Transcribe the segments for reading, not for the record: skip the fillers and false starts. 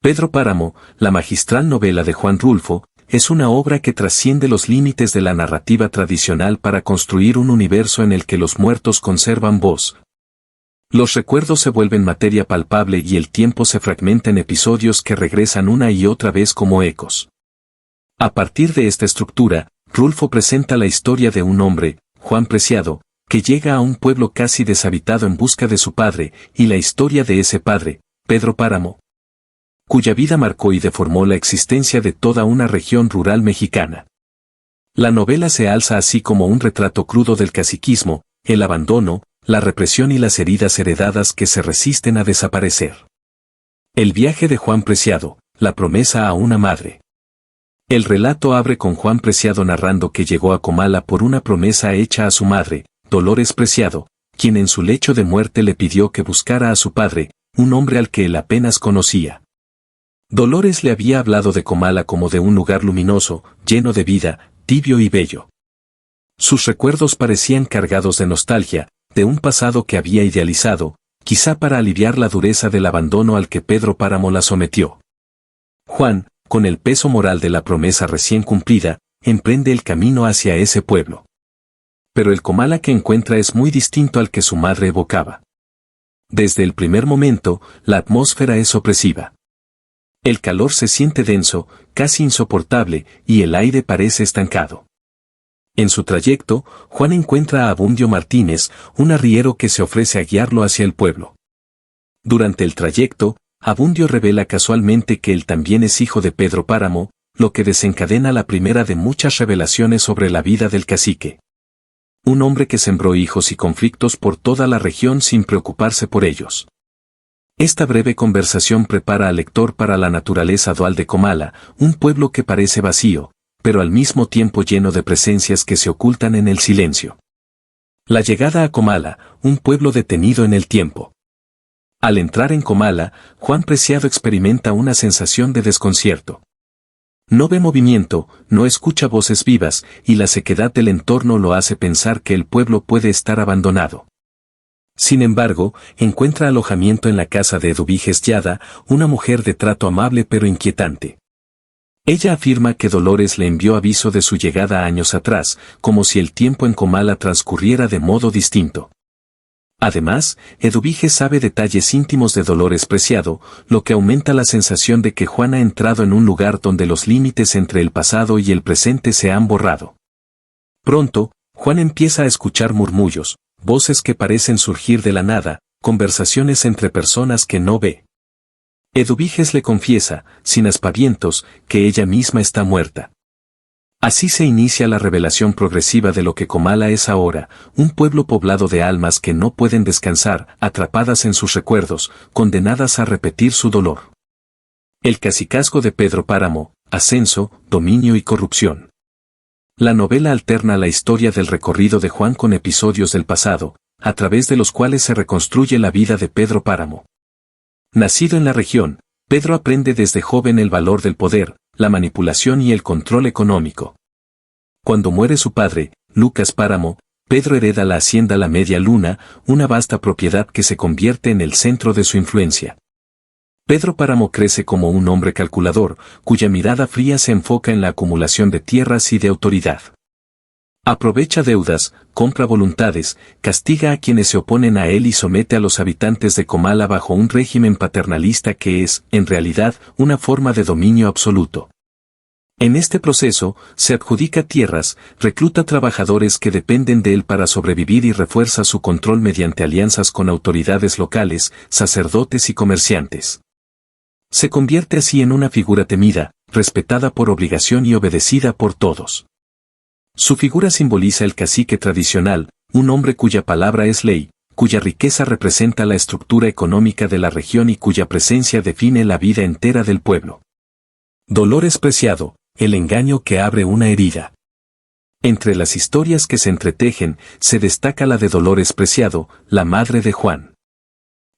Pedro Páramo, la magistral novela de Juan Rulfo, es una obra que trasciende los límites de la narrativa tradicional para construir un universo en el que los muertos conservan voz. Los recuerdos se vuelven materia palpable y el tiempo se fragmenta en episodios que regresan una y otra vez como ecos. A partir de esta estructura, Rulfo presenta la historia de un hombre, Juan Preciado, que llega a un pueblo casi deshabitado en busca de su padre, y la historia de ese padre, Pedro Páramo, cuya vida marcó y deformó la existencia de toda una región rural mexicana. La novela se alza así como un retrato crudo del caciquismo, el abandono, la represión y las heridas heredadas que se resisten a desaparecer. El viaje de Juan Preciado, la promesa a una madre. El relato abre con Juan Preciado narrando que llegó a Comala por una promesa hecha a su madre, Dolores Preciado, quien en su lecho de muerte le pidió que buscara a su padre, un hombre al que él apenas conocía. Dolores le había hablado de Comala como de un lugar luminoso, lleno de vida, tibio y bello. Sus recuerdos parecían cargados de nostalgia, de un pasado que había idealizado, quizá para aliviar la dureza del abandono al que Pedro Páramo la sometió. Juan, con el peso moral de la promesa recién cumplida, emprende el camino hacia ese pueblo. Pero el Comala que encuentra es muy distinto al que su madre evocaba. Desde el primer momento, la atmósfera es opresiva. El calor se siente denso, casi insoportable, y el aire parece estancado. En su trayecto, Juan encuentra a Abundio Martínez, un arriero que se ofrece a guiarlo hacia el pueblo. Durante el trayecto, Abundio revela casualmente que él también es hijo de Pedro Páramo, lo que desencadena la primera de muchas revelaciones sobre la vida del cacique. Un hombre que sembró hijos y conflictos por toda la región sin preocuparse por ellos. Esta breve conversación prepara al lector para la naturaleza dual de Comala, un pueblo que parece vacío, pero al mismo tiempo lleno de presencias que se ocultan en el silencio. La llegada a Comala, un pueblo detenido en el tiempo. Al entrar en Comala, Juan Preciado experimenta una sensación de desconcierto. No ve movimiento, no escucha voces vivas, y la sequedad del entorno lo hace pensar que el pueblo puede estar abandonado. Sin embargo, encuentra alojamiento en la casa de Eduviges Yada, una mujer de trato amable pero inquietante. Ella afirma que Dolores le envió aviso de su llegada años atrás, como si el tiempo en Comala transcurriera de modo distinto. Además, Eduviges sabe detalles íntimos de Dolores Preciado, lo que aumenta la sensación de que Juan ha entrado en un lugar donde los límites entre el pasado y el presente se han borrado. Pronto, Juan empieza a escuchar murmullos, voces que parecen surgir de la nada, conversaciones entre personas que no ve. Eduviges le confiesa, sin aspavientos, que ella misma está muerta. Así se inicia la revelación progresiva de lo que Comala es ahora, un pueblo poblado de almas que no pueden descansar, atrapadas en sus recuerdos, condenadas a repetir su dolor. El cacicazgo de Pedro Páramo, ascenso, dominio y corrupción. La novela alterna la historia del recorrido de Juan con episodios del pasado, a través de los cuales se reconstruye la vida de Pedro Páramo. Nacido en la región, Pedro aprende desde joven el valor del poder, la manipulación y el control económico. Cuando muere su padre, Lucas Páramo, Pedro hereda la hacienda La Media Luna, una vasta propiedad que se convierte en el centro de su influencia. Pedro Páramo crece como un hombre calculador, cuya mirada fría se enfoca en la acumulación de tierras y de autoridad. Aprovecha deudas, compra voluntades, castiga a quienes se oponen a él y somete a los habitantes de Comala bajo un régimen paternalista que es, en realidad, una forma de dominio absoluto. En este proceso, se adjudica tierras, recluta trabajadores que dependen de él para sobrevivir y refuerza su control mediante alianzas con autoridades locales, sacerdotes y comerciantes. Se convierte así en una figura temida, respetada por obligación y obedecida por todos. Su figura simboliza el cacique tradicional, un hombre cuya palabra es ley, cuya riqueza representa la estructura económica de la región y cuya presencia define la vida entera del pueblo. Dolores Preciado, el engaño que abre una herida. Entre las historias que se entretejen, se destaca la de Dolores Preciado, la madre de Juan.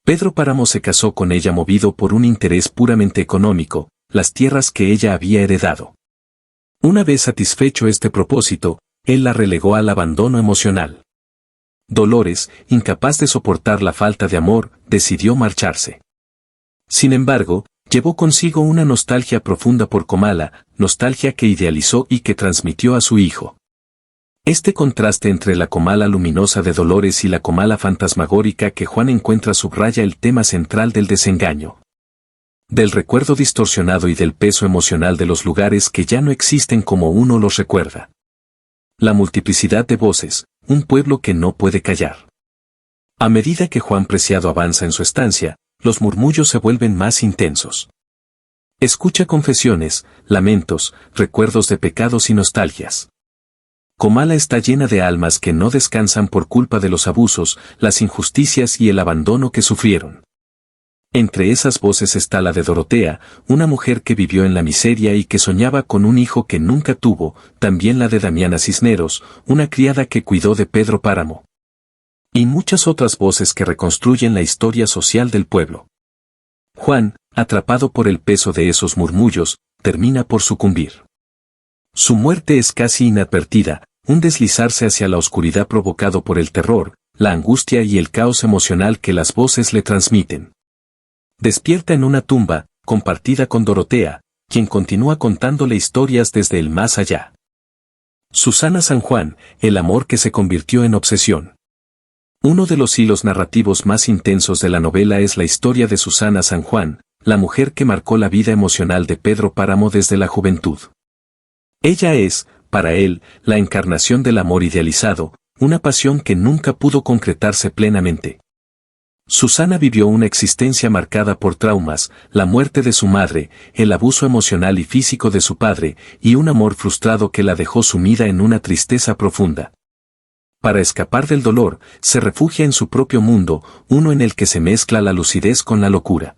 Pedro Páramo se casó con ella movido por un interés puramente económico, las tierras que ella había heredado. Una vez satisfecho este propósito, él la relegó al abandono emocional. Dolores, incapaz de soportar la falta de amor, decidió marcharse. Sin embargo, Llevó consigo una nostalgia profunda por Comala, nostalgia que idealizó y que transmitió a su hijo. Este contraste entre la Comala luminosa de Dolores y la Comala fantasmagórica que Juan encuentra subraya el tema central del desengaño, del recuerdo distorsionado y del peso emocional de los lugares que ya no existen como uno los recuerda. La multiplicidad de voces, un pueblo que no puede callar. A medida que Juan Preciado avanza en su estancia, los murmullos se vuelven más intensos. Escucha confesiones, lamentos, recuerdos de pecados y nostalgias. Comala está llena de almas que no descansan por culpa de los abusos, las injusticias y el abandono que sufrieron. Entre esas voces está la de Dorotea, una mujer que vivió en la miseria y que soñaba con un hijo que nunca tuvo, también la de Damiana Cisneros, una criada que cuidó de Pedro Páramo. Y muchas otras voces que reconstruyen la historia social del pueblo. Juan, atrapado por el peso de esos murmullos, termina por sucumbir. Su muerte es casi inadvertida, un deslizarse hacia la oscuridad provocado por el terror, la angustia y el caos emocional que las voces le transmiten. Despierta en una tumba, compartida con Dorotea, quien continúa contándole historias desde el más allá. Susana San Juan, el amor que se convirtió en obsesión. Uno de los hilos narrativos más intensos de la novela es la historia de Susana San Juan, la mujer que marcó la vida emocional de Pedro Páramo desde la juventud. Ella es, para él, la encarnación del amor idealizado, una pasión que nunca pudo concretarse plenamente. Susana vivió una existencia marcada por traumas, la muerte de su madre, el abuso emocional y físico de su padre, y un amor frustrado que la dejó sumida en una tristeza profunda. Para escapar del dolor, se refugia en su propio mundo, uno en el que se mezcla la lucidez con la locura.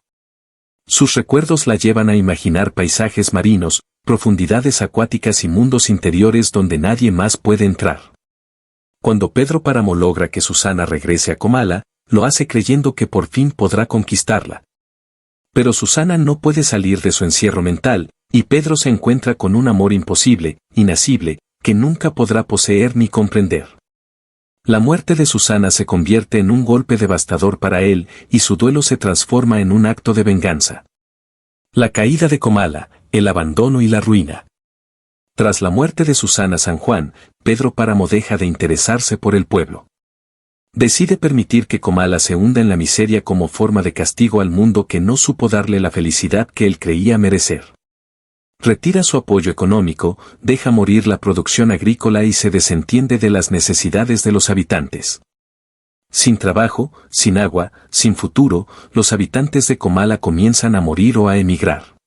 Sus recuerdos la llevan a imaginar paisajes marinos, profundidades acuáticas y mundos interiores donde nadie más puede entrar. Cuando Pedro Páramo logra que Susana regrese a Comala, lo hace creyendo que por fin podrá conquistarla. Pero Susana no puede salir de su encierro mental, y Pedro se encuentra con un amor imposible, inacible, que nunca podrá poseer ni comprender. La muerte de Susana se convierte en un golpe devastador para él, y su duelo se transforma en un acto de venganza. La caída de Comala, el abandono y la ruina. Tras la muerte de Susana San Juan, Pedro Páramo deja de interesarse por el pueblo. Decide permitir que Comala se hunda en la miseria como forma de castigo al mundo que no supo darle la felicidad que él creía merecer. Retira su apoyo económico, deja morir la producción agrícola y se desentiende de las necesidades de los habitantes. Sin trabajo, sin agua, sin futuro, los habitantes de Comala comienzan a morir o a emigrar.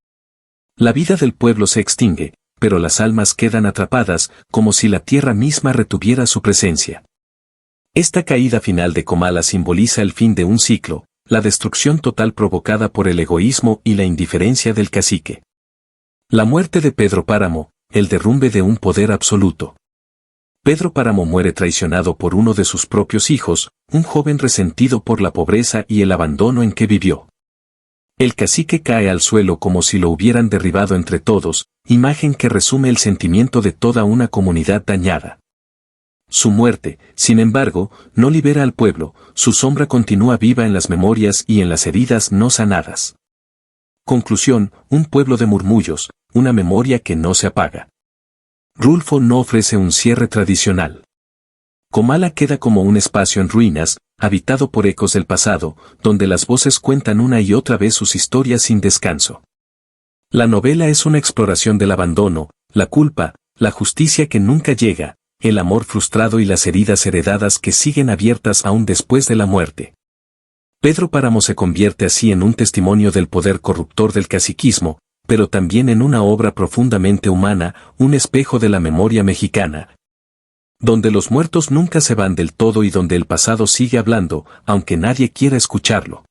La vida del pueblo se extingue, pero las almas quedan atrapadas, como si la tierra misma retuviera su presencia. Esta caída final de Comala simboliza el fin de un ciclo, la destrucción total provocada por el egoísmo y la indiferencia del cacique. La muerte de Pedro Páramo, el derrumbe de un poder absoluto. Pedro Páramo muere traicionado por uno de sus propios hijos, un joven resentido por la pobreza y el abandono en que vivió. El cacique cae al suelo como si lo hubieran derribado entre todos, imagen que resume el sentimiento de toda una comunidad dañada. Su muerte, sin embargo, no libera al pueblo, su sombra continúa viva en las memorias y en las heridas no sanadas. Conclusión, un pueblo de murmullos, una memoria que no se apaga. Rulfo no ofrece un cierre tradicional. Comala queda como un espacio en ruinas, habitado por ecos del pasado, donde las voces cuentan una y otra vez sus historias sin descanso. La novela es una exploración del abandono, la culpa, la justicia que nunca llega, el amor frustrado y las heridas heredadas que siguen abiertas aún después de la muerte. Pedro Páramo se convierte así en un testimonio del poder corruptor del caciquismo, pero también en una obra profundamente humana, un espejo de la memoria mexicana, donde los muertos nunca se van del todo y donde el pasado sigue hablando, aunque nadie quiera escucharlo.